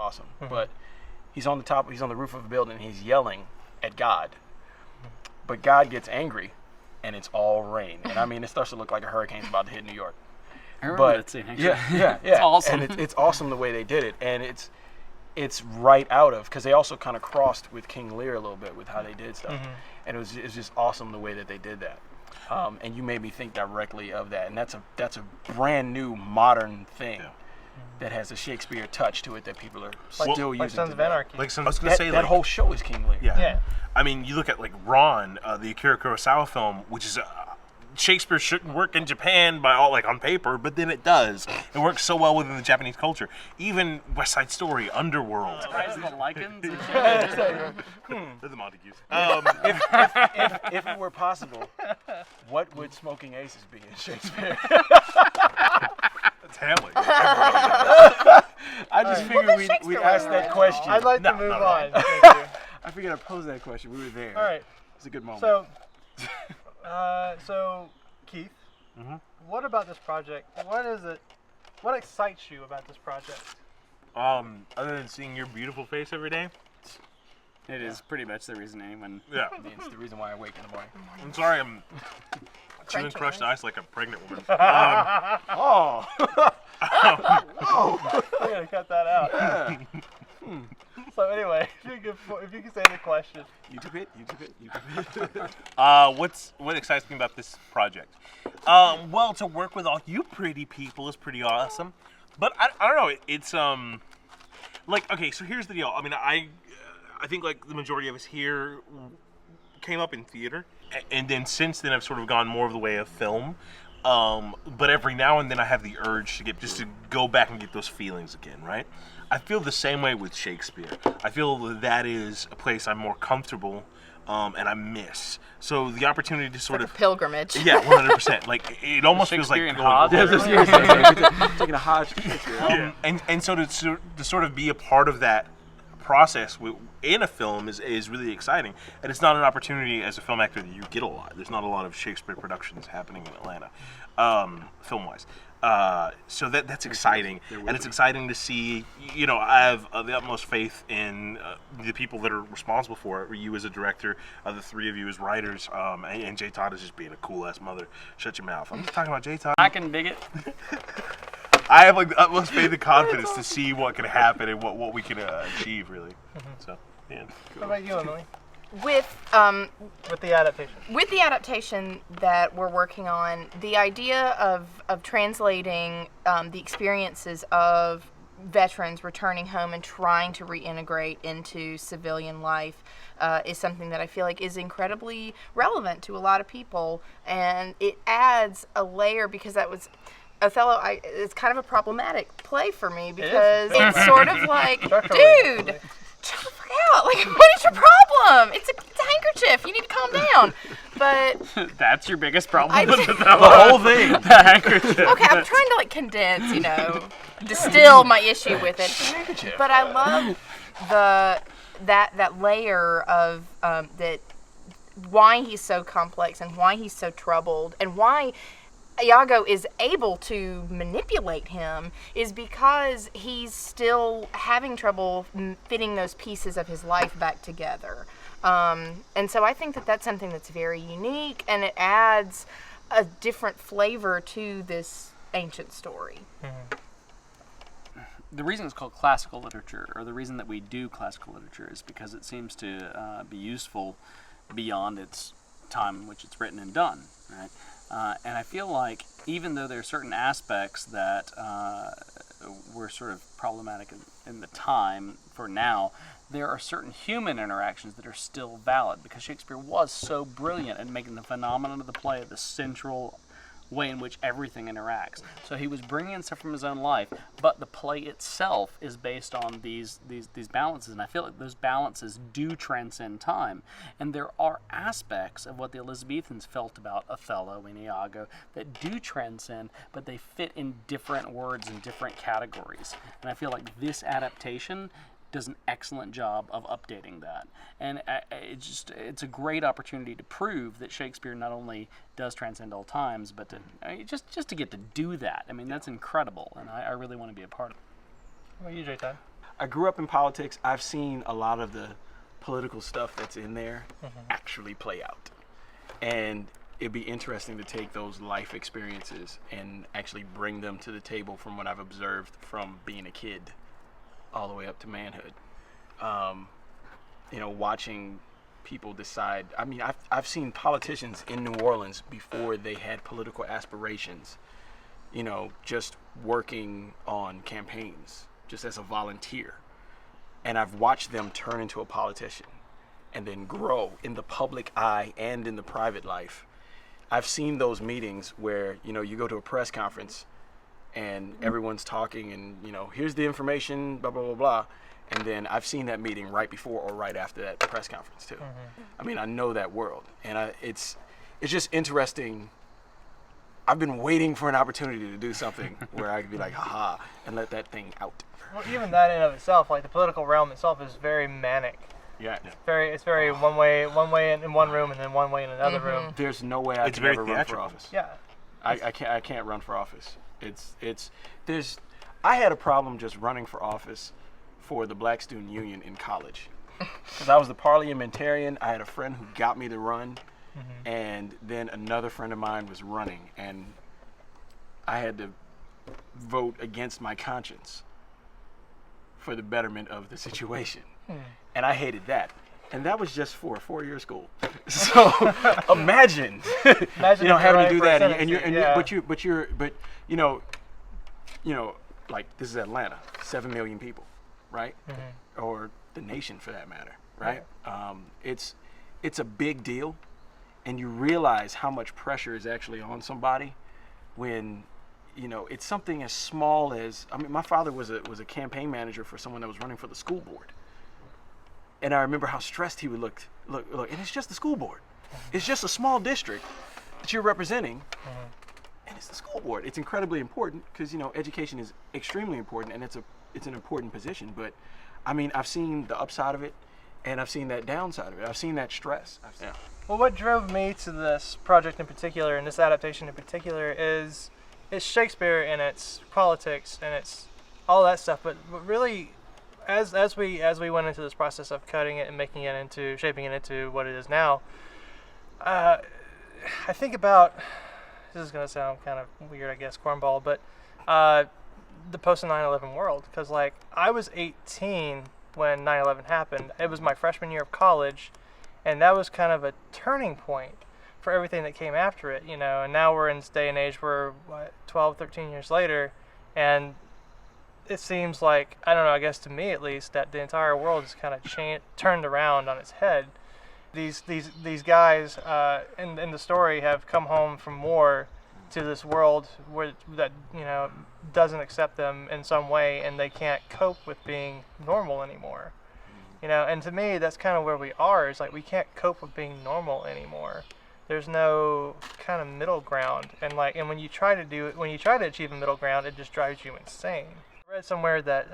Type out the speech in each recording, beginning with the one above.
awesome. But he's on the roof of a building, and he's yelling at God. But God gets angry, and it's all rain. And I mean, it starts to look like a hurricane's about to hit New York. I remember that scene, actually. Yeah. It's awesome. And it's awesome the way they did it. And it's right out of, because they also kind of crossed with King Lear a little bit with how they did stuff. And it was just awesome the way that they did that. And you made me think directly of that. And that's a brand new modern thing that has a Shakespeare touch to it that people are still using. Like Sons of Anarchy. Like I was going to say, that whole show is King Lear. Yeah. I mean, you look at like Ron, the Akira Kurosawa film, which is Shakespeare shouldn't work in Japan by all on paper, but then it does. It works so well within the Japanese culture. Even West Side Story, Underworld. The lichens. They're the Montagues. If it were possible, what would Smoking Aces be in Shakespeare? It's Hamlet. I just figured we'd ask that question. I'd like to move on. Thank you. I figured I'd pose that question. We were there. All right. It's a good moment. So Keith, what about this project? What is it? What excites you about this project? Other than seeing your beautiful face every day. It is pretty much the reason anyone... Yeah. I mean, it's the reason why I wake in the morning. I'm sorry, I'm chewing crushed ice like a pregnant woman. Oh. We're gonna cut that out. So anyway, if you could say the question. You took it. What excites me about this project? Well, to work with all you pretty people is pretty awesome. But I don't know. It's okay. So here's the deal. I mean, I think like the majority of us here came up in theater, and then since then I've sort of gone more of the way of film. But every now and then I have the urge to go back and get those feelings again, right? I feel the same way with Shakespeare. I feel that is a place I'm more comfortable, and I miss. So the opportunity to sort of pilgrimage. Yeah, 100%. Like it almost feels like Shakespeare going and Taking a Hodge to Shakespeare. and so to sort of be a part of that process in a film is really exciting, and it's not an opportunity as a film actor that you get a lot. There's not a lot of Shakespeare productions happening in Atlanta, film-wise. So that's exciting, and it's exciting to see. I have the utmost faith in the people that are responsible for it. You as a director, the three of you as writers, and Jay Todd is just being a cool ass mother. Shut your mouth. I'm just talking about Jay Todd. I can dig it. I have the utmost faith and confidence to see what can happen and what we can achieve, really. So, yeah. What about you, Emily? With the adaptation. With the adaptation that we're working on, the idea of translating the experiences of veterans returning home and trying to reintegrate into civilian life is something that I feel like is incredibly relevant to a lot of people, and it adds a layer because that was Othello. It's kind of a problematic play for me because it's sort of like, dude, chill the fuck out. Like, what is your problem? It's a handkerchief. You need to calm down. But that's your biggest problem with the whole thing. The handkerchief. Okay, I'm trying to condense, distill my issue with it. Handkerchief. But I love that layer of that why he's so complex and why he's so troubled and why Iago is able to manipulate him is because he's still having trouble fitting those pieces of his life back together. And so I think that that's something that's very unique, and it adds a different flavor to this ancient story. The reason it's called classical literature, or the reason that we do classical literature, is because it seems to be useful beyond its time in which it's written and done, right? And I feel like even though there are certain aspects that were sort of problematic in the time for now, there are certain human interactions that are still valid because Shakespeare was so brilliant at making the phenomenon of the play the central way in which everything interacts. So he was bringing in stuff from his own life, but the play itself is based on these balances, and I feel like those balances do transcend time. And there are aspects of what the Elizabethans felt about Othello and Iago that do transcend, but they fit in different words and different categories. And I feel like this adaptation does an excellent job of updating that, and it's a great opportunity to prove that Shakespeare not only does transcend all times, but just to get to do that. I mean, that's incredible, and I really want to be a part of it. What about you, J-Todd? I grew up in politics. I've seen a lot of the political stuff that's in there actually play out. And it'd be interesting to take those life experiences and actually bring them to the table from what I've observed from being a kid all the way up to manhood. You know, watching people decide. I mean, I've seen politicians in New Orleans before they had political aspirations, you know, just working on campaigns, just as a volunteer. And I've watched them turn into a politician and then grow in the public eye and in the private life. I've seen those meetings where, you know, you go to a press conference and everyone's talking and, you know, here's the information, blah, blah, blah, blah. And then I've seen that meeting right before or right after that press conference too. I mean, I know that world. And it's just interesting. I've been waiting for an opportunity to do something where I could be like, haha, and let that thing out. Well, even that in of itself, like the political realm itself is very manic. Yeah. It's very one way in one room and then one way in another room. There's no way I can ever run for office. Yeah. I can't run for office. I had a problem just running for office for the Black Student Union in college. Because I was the parliamentarian. I had a friend who got me to run, and then another friend of mine was running, and I had to vote against my conscience for the betterment of the situation. And I hated that. And that was just for a 4-year school. So imagine you know, having to do that, but you know, like this is Atlanta, 7 million people, right? Or the nation for that matter, right? It's a big deal, and you realize how much pressure is actually on somebody when, you know, it's something as small as, I mean, my father was a campaign manager for someone that was running for the school board. And I remember how stressed he would look, and it's just the school board. It's just a small district that you're representing, and it's the school board. It's incredibly important because, you know, education is extremely important, and it's an important position. But, I mean, I've seen the upside of it, and I've seen that downside of it. I've seen that stress. Well, what drove me to this project in particular, and this adaptation in particular, is Shakespeare and its politics and its all that stuff. But really, as we went into this process of cutting it and shaping it into what it is now, I think about, this is going to sound kind of weird, I guess, cornball, but the post 9/11 world, because like I was 18 when 9/11 happened. It was my freshman year of college, and that was kind of a turning point for everything that came after it, you know. And now we're in this day and age where 12, 13 years later, and it seems like, I don't know, I guess to me at least, that the entire world is kind of turned around on its head. These guys in the story have come home from war to this world that, you know, doesn't accept them in some way, and they can't cope with being normal anymore. You know, and to me that's kind of where we are. Is like we can't cope with being normal anymore. There's no kind of middle ground, and when you try to achieve a middle ground, it just drives you insane. I read somewhere that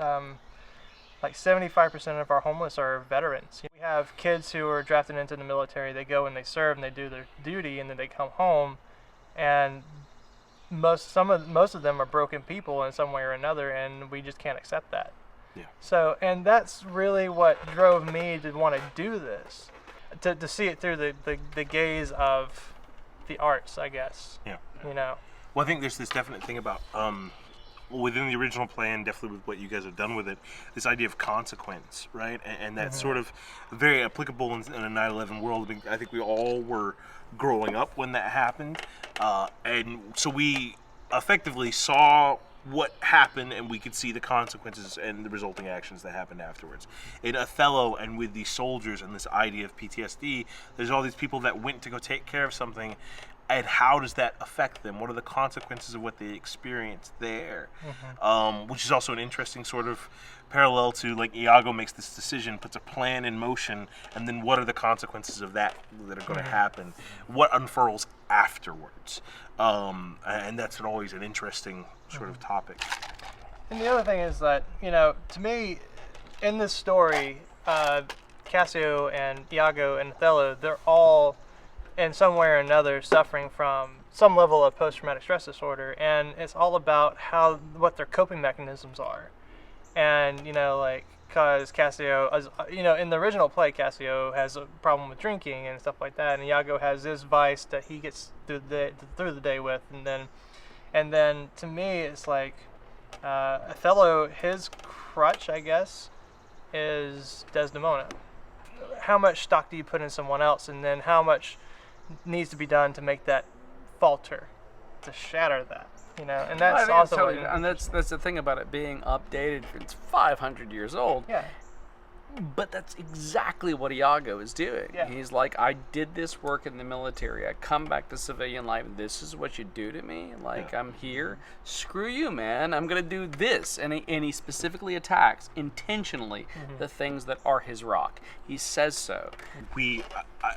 like 75% of our homeless are veterans. We have kids who are drafted into the military. They go and they serve and they do their duty, and then they come home, and most of them are broken people in some way or another, and we just can't accept that. Yeah. So, and that's really what drove me to want to do this, to see it through the gaze of the arts, I guess. Yeah. You know. Well, I think there's this definite thing about within the original plan, definitely with what you guys have done with it, this idea of consequence, right? And that's sort of very applicable in a 9/11 world. I think we all were growing up when that happened, and so we effectively saw what happened, and we could see the consequences and the resulting actions that happened afterwards. In Othello, and with these soldiers and this idea of PTSD, there's all these people that went to go take care of something, and how does that affect them? What are the consequences of what they experienced there? Which is also an interesting sort of parallel to, like, Iago makes this decision, puts a plan in motion, and then what are the consequences of that are going to happen? What unfurls afterwards? And that's always an interesting sort of topic. And the other thing is that, you know, to me, in this story, Cassio and Iago and Othello, they're all in some way or another suffering from some level of post-traumatic stress disorder, and it's all about what their coping mechanisms are. and like cause Cassio, in the original play, Cassio has a problem with drinking and stuff like that, and Iago has this vice that he gets through the day with, and then to me it's like Othello, his crutch, I guess, is Desdemona. How much stock do you put in someone else, and then how much needs to be done to make that falter, to shatter that, and that's also and that's the thing about it being updated. It's 500 years old. Yeah. But that's exactly what Iago is doing. Yeah. He's like, I did this work in the military. I come back to civilian life. This is what you do to me. Like, I'm here. Screw you, man. I'm going to do this. And he specifically attacks intentionally the things that are his rock. He says so.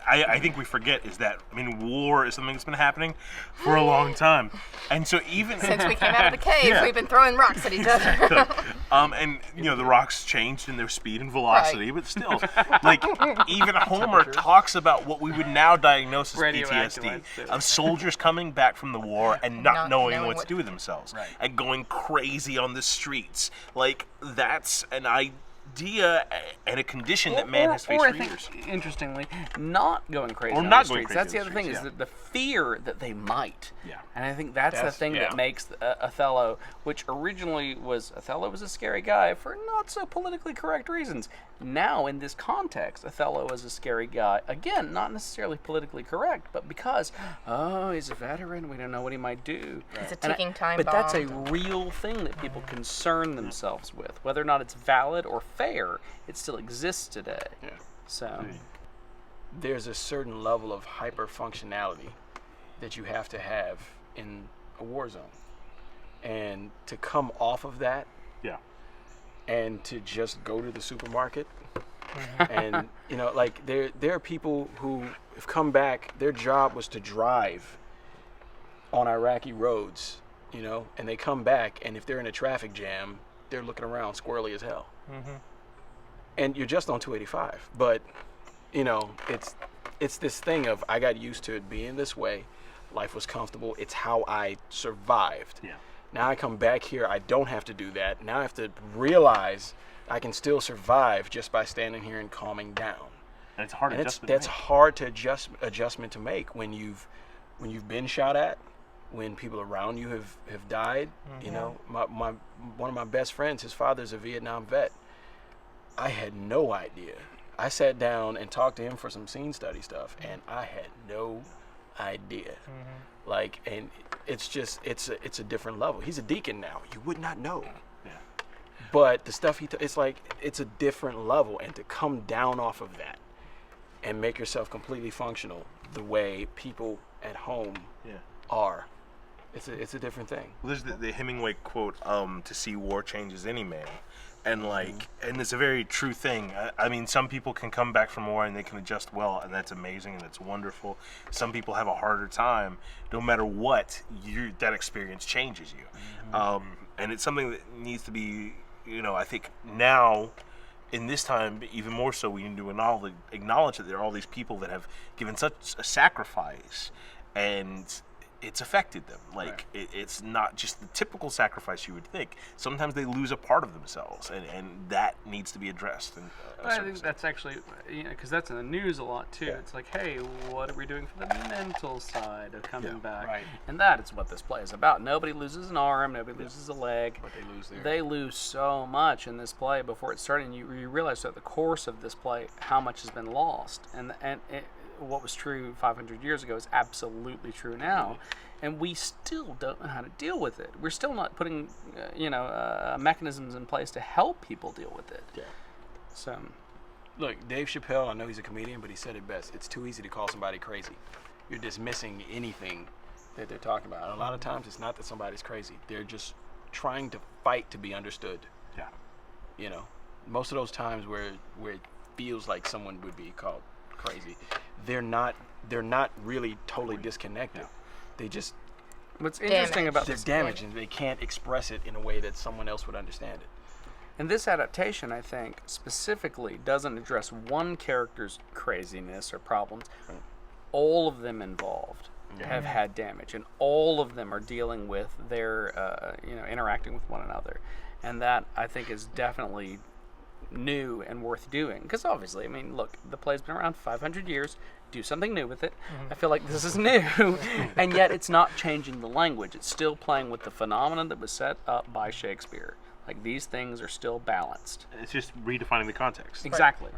I think we forget is that, war is something that's been happening for a long time. And so even... Since we came out of the cave, we've been throwing rocks at each other. And, the rocks changed in their speed and velocity, but still, like, even Homer talks about what we would now diagnose as PTSD, of soldiers coming back from the war and not knowing what to do with themselves, and going crazy on the streets. Like, that's an idea and a condition that man has faced for years. Interestingly, not going crazy on not the going streets. crazy That's on the the other thing, streets, is that the fear that they might. Yeah. And I think that's the thing that makes Othello, which originally Othello was a scary guy for not so politically correct reasons. Now, in this context, Othello is a scary guy. Again, not necessarily politically correct, but because, he's a veteran, we don't know what he might do. It's a ticking time bomb. But that's a real thing that people concern themselves with. Whether or not it's valid or fair, it still exists today. Yeah. So... There's a certain level of hyper functionality that you have to have in a war zone, and to come off of that, and to just go to the supermarket, and like there are people who have come back. Their job was to drive on Iraqi roads, and they come back, and if they're in a traffic jam, they're looking around squirrely as hell, and you're just on 285, but. It's this thing of I got used to it being this way. Life was comfortable. It's how I survived. Yeah. Now I come back here. I don't have to do that. Now I have to realize I can still survive just by standing here and calming down. And it's hard. That's hard to adjustment to make when you've been shot at, when people around you have died. My one of my best friends, his father's a Vietnam vet. I had no idea. I sat down and talked to him for some scene study stuff, and I had no idea. Like, and it's just, it's a different level. He's a deacon now. You would not know. Yeah. But the stuff it's like, it's a different level, and to come down off of that and make yourself completely functional the way people at home are, it's a different thing. Well, there's the Hemingway quote, to see war changes any man. And and it's a very true thing. I mean, some people can come back from war and they can adjust well, and that's amazing and it's wonderful. Some people have a harder time. No matter what, that experience changes you. And it's something that needs to be, I think now, in this time, even more so, we need to acknowledge that there are all these people that have given such a sacrifice, and it's affected them. Like, it's not just the typical sacrifice you would think. Sometimes they lose a part of themselves, and that needs to be addressed. I think that's actually, because that's in the news a lot too. It's like, hey, what are we doing for the mental side of coming back? Right. And that is what this play is about. Nobody loses an arm, nobody loses a leg. But they lose so much in this play before it started, and you realize throughout the course of this play how much has been lost. And what was true 500 years ago is absolutely true now, and we still don't know how to deal with it. We're still not putting, mechanisms in place to help people deal with it. Yeah. So, look, Dave Chappelle, I know he's a comedian, but he said it best. It's too easy to call somebody crazy. You're dismissing anything that they're talking about. And a lot of times, it's not that somebody's crazy. They're just trying to fight to be understood. Yeah. Most of those times where it feels like someone would be called crazy, they're not really totally disconnected. They just what's interesting about they're damaged, and they can't express it in a way that someone else would understand it. And this adaptation, I think, specifically doesn't address one character's craziness or problems. All of them involved have had damage, and all of them are dealing with their interacting with one another. And that, I think, is definitely new and worth doing. Because obviously, I mean, look, the play's been around 500 years. Do something new with it. I feel like this is new. And yet it's not changing the language. It's still playing with the phenomenon that was set up by Shakespeare. Like, these things are still balanced. It's just redefining the context. Exactly.